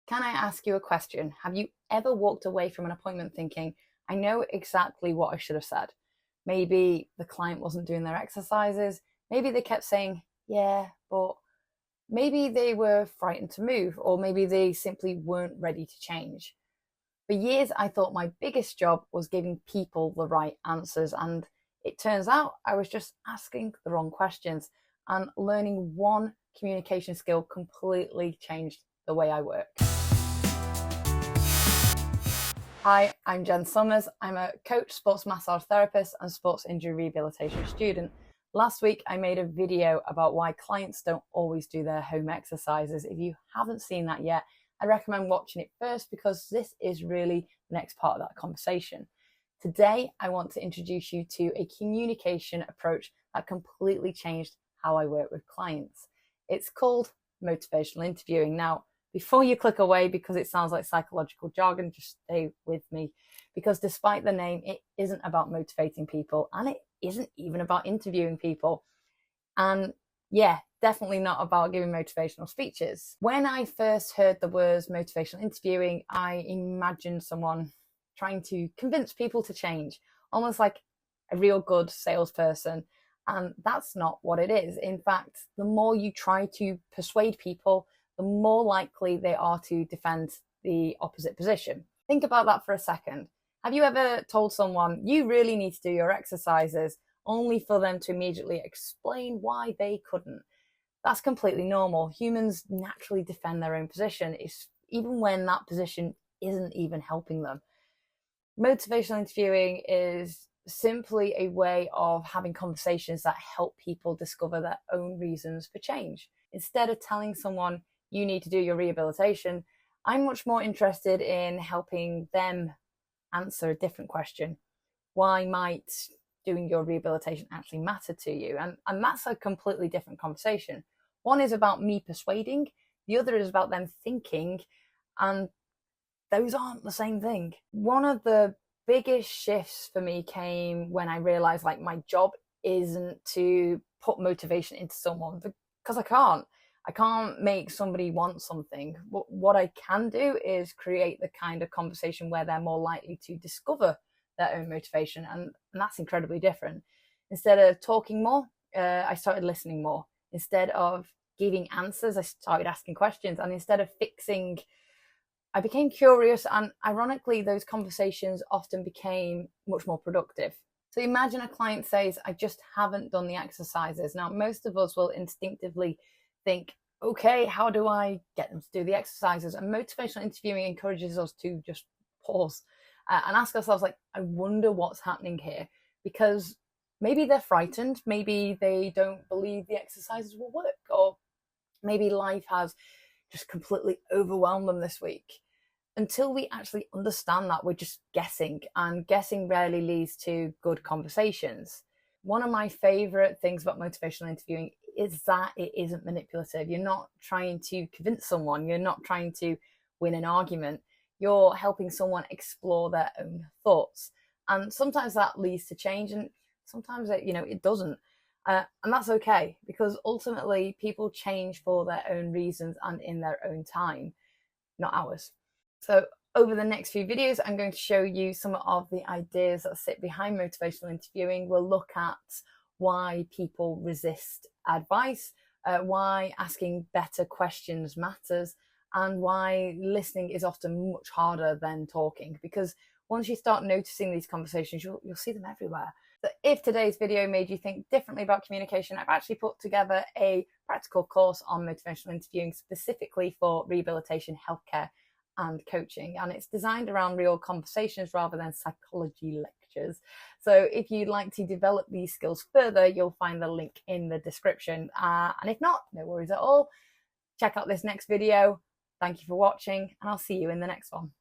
Can I ask you a question? Have you ever walked away from an appointment thinking, I know exactly what I should have said? Maybe the client wasn't doing their exercises. Maybe they kept saying, yeah, but maybe they were frightened to move, or maybe they simply weren't ready to change. For years, I thought my biggest job was giving people the right answers, and it turns out I was just asking the wrong questions, and learning one communication skill completely changed the way I work. Hi, I'm Jen Summers. I'm a coach, sports massage therapist, and sports injury rehabilitation student. Last week, I made a video about why clients don't always do their home exercises. If you haven't seen that yet, I recommend watching it first because this is really the next part of that conversation. Today, I want to introduce you to a communication approach that completely changed how I work with clients. It's called motivational interviewing. Now, before you click away because it sounds like psychological jargon, just stay with me, because despite the name, it isn't about motivating people, and it isn't even about interviewing people. And yeah, definitely not about giving motivational speeches. When I first heard the words motivational interviewing, I imagined someone trying to convince people to change, almost like a real good salesperson. And that's not what it is. In fact, the more you try to persuade people, the more likely they are to defend the opposite position. Think about that for a second. Have you ever told someone you really need to do your exercises only for them to immediately explain why they couldn't? That's completely normal. Humans naturally defend their own position, even when that position isn't even helping them. Motivational interviewing is simply a way of having conversations that help people discover their own reasons for change. Instead of telling someone you need to do your rehabilitation, I'm much more interested in helping them answer a different question. Why might doing your rehabilitation actually matter to you? And that's a completely different conversation. One is about me persuading, the other is about them thinking, and those aren't the same thing. One of the biggest shifts for me came when I realized my job isn't to put motivation into someone, because I can't make somebody want something. What I can do is create the kind of conversation where they're more likely to discover their own motivation, and that's incredibly different. Instead of talking more, I started listening more. Instead of giving answers, I started asking questions, and instead of fixing, I became curious, and ironically, those conversations often became much more productive. So imagine a client says, I just haven't done the exercises. Now, most of us will instinctively think, okay, how do I get them to do the exercises? And motivational interviewing encourages us to just pause and ask ourselves, I wonder what's happening here, because maybe they're frightened, maybe they don't believe the exercises will work, or maybe life has just completely overwhelmed them this week. Until we actually understand that, we're just guessing, and guessing rarely leads to good conversations. One of my favorite things about motivational interviewing is that it isn't manipulative. You're not trying to convince someone. You're not trying to win an argument. You're helping someone explore their own thoughts. And sometimes that leads to change, and sometimes it doesn't. And that's okay, because ultimately people change for their own reasons and in their own time, not ours. So over the next few videos, I'm going to show you some of the ideas that sit behind motivational interviewing. We'll look at why people resist advice, why asking better questions matters, and why listening is often much harder than talking. Because once you start noticing these conversations, you'll see them everywhere. So if today's video made you think differently about communication, I've actually put together a practical course on motivational interviewing specifically for rehabilitation, healthcare, and coaching, and it's designed around real conversations rather than psychology lectures. So if you'd like to develop these skills further, you'll find the link in the description, and if not, no worries at all. Check out this next video. Thank you for watching, and I'll see you in the next one.